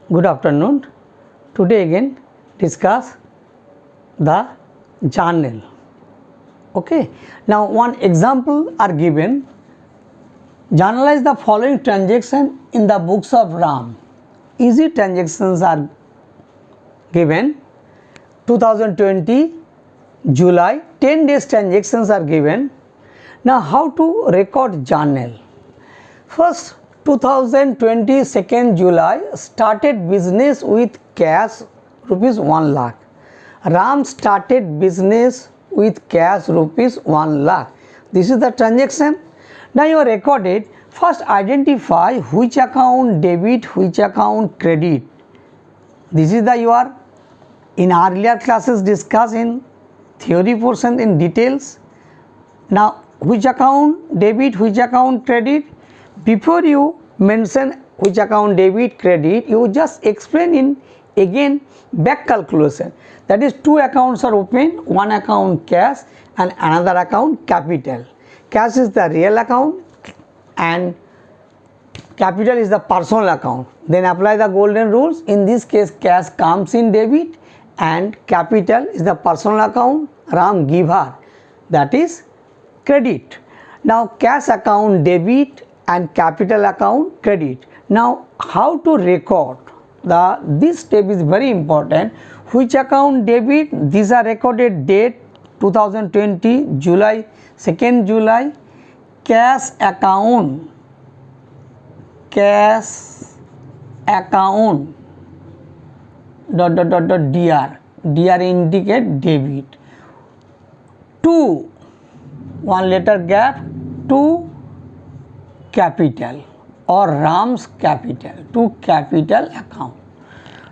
Good afternoon. Today again discuss the journal. Okay. Now one example are given. Journalize the following transaction in the books of Ram. Easy transactions are given. 2020 July 10 days transactions are given. Now how to record journal? First 2020 2nd July started business with cash rupees 1 lakh. Ram started business with cash rupees 1 lakh. This is the transaction. Now you are recorded. First identify which account debit, which account credit. This is the your in earlier classes discussed in theory portion in details. Now which account debit, which account credit. Before you mention which account debit credit, you just explain in again back calculation. That is two accounts are open, one account cash and another account capital. Cash is the real account and capital is the personal account. Then apply the golden rules. In this case cash comes in debit and capital is the personal account. Ram give her, that is credit. Now cash account debit and capital account credit. Now how to record this step is very important. Which account debit, these are recorded date 2020 July 2nd July. Cash account dr indicate debit. 2 one letter gap, 2 capital or Ram's capital, to capital account.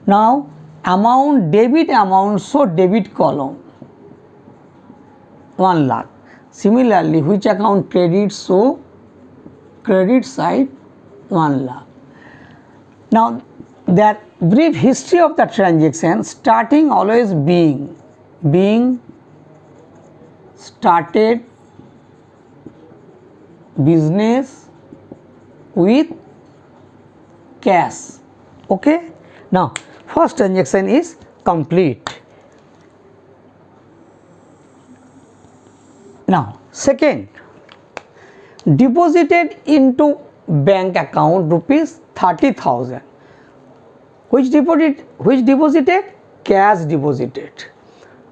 Now amount debit amount, so debit column 1 lakh. Similarly which account credit, so credit side 1 lakh. Now that brief history of the transaction, starting always being started business with cash. Okay. Now first transaction is complete. Now second, deposited into bank account rupees 30,000. Which deposited? Cash deposited.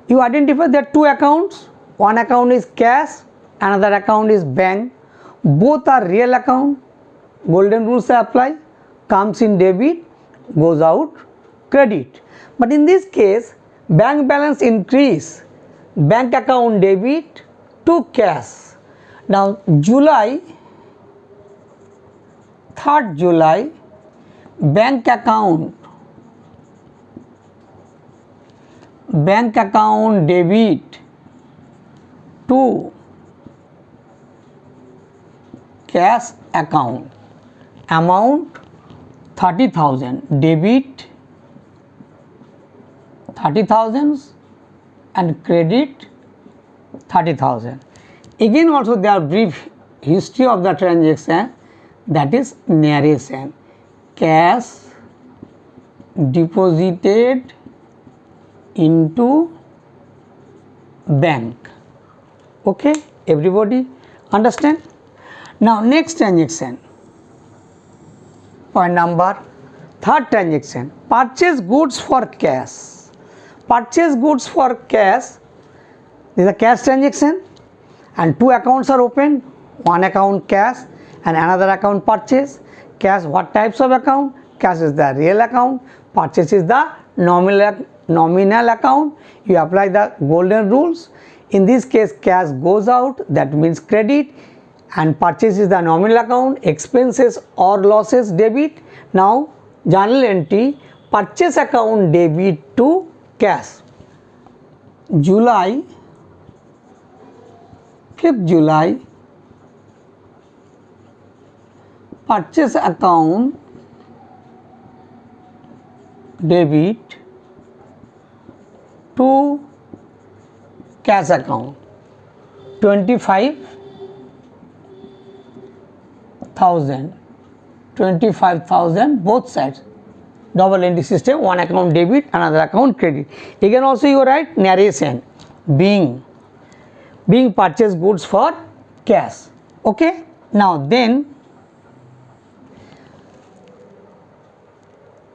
You identify that two accounts. One account is cash, another account is bank. Both are real account. Golden rules apply. Comes in debit, goes out credit. But in this case bank balance increase, bank account debit to cash. Now July 3rd July bank account debit to cash account. Amount 30,000, debit 30,000 and credit 30,000. Again also there are brief history of the transaction, that is narration. Cash deposited into bank. Okay, everybody understand? Now next transaction, point number third transaction, purchase goods for cash. Purchase goods for cash, this is a cash transaction and two accounts are open, one account cash and another account purchase. Cash, what types of account? Cash is the real account, purchase is the nominal account. You apply the golden rules. In this case cash goes out, that means credit, and purchase is the nominal account, expenses or losses debit. Now journal entry, purchase account debit to cash. July 5th July purchase account debit to cash account 25,000 both sides double entry system, one account debit, another account credit. Again also you write narration, being purchased goods for cash. Okay. Now then,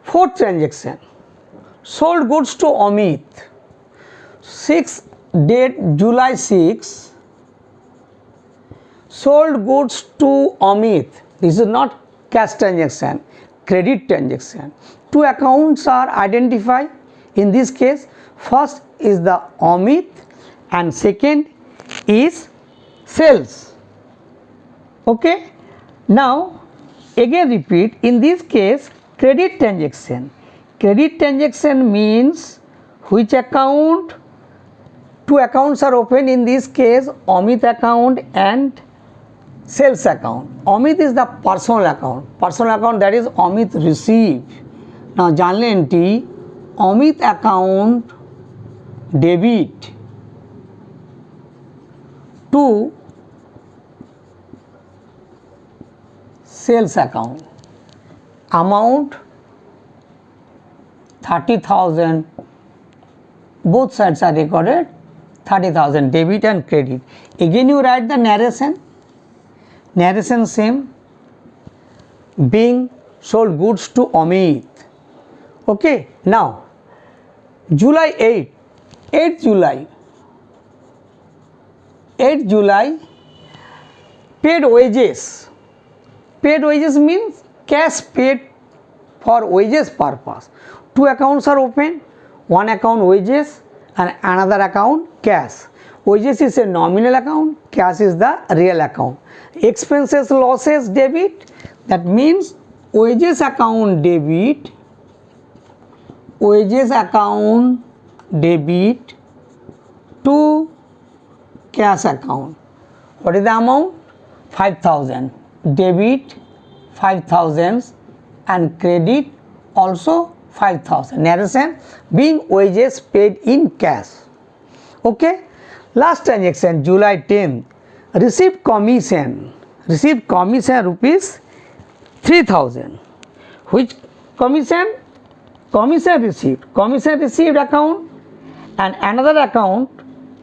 fourth transaction, sold goods to Amit, 6 date July 6, sold goods to Amit. This is not cash transaction, credit transaction. Two accounts are identified in this case. First is the Amit and second is sales. Okay. Now again repeat, in this case credit transaction. Credit transaction means which account? Two accounts are open in this case, Amit account and sales account. Amit is the personal account, that is Amit receive. Now journal entry, Amit account debit to sales account, amount 30,000, both sides are recorded 30,000, debit and credit. Again you write the narration same, being sold goods to Amit. Okay. Now July 8 July paid wages. Paid wages means cash paid for wages purpose. Two accounts are open, one account wages and another account cash. Wages is a nominal account, cash is the real account. Expenses, losses, debit, that means wages account debit, to cash account. What is the amount? 5,000. Debit 5,000 and credit also 5,000. Narration, being wages paid in cash. Okay. Last transaction, July 10, received commission rupees 3,000. Which commission? Commission received account and another account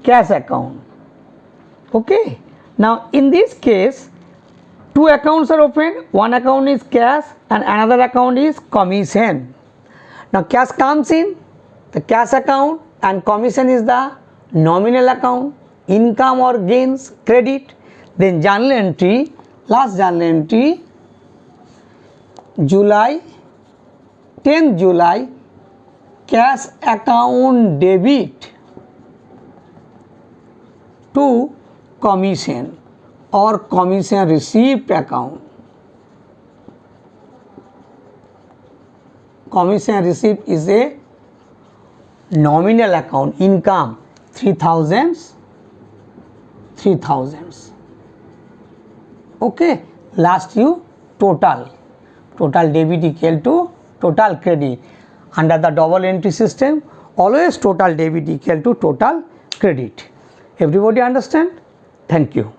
cash account. Okay. Now in this case two accounts are open, one account is cash and another account is commission. Now cash comes in the cash account and commission is the nominal account, income or gains credit. Then journal entry, last journal entry, July 10 July, cash account debit to commission or commission receipt account. Commission receipt is a nominal account, income 3,000. Okay. Last you total debit equal to total credit. Under the double entry system, always total debit equal to total credit. Everybody understand? Thank you.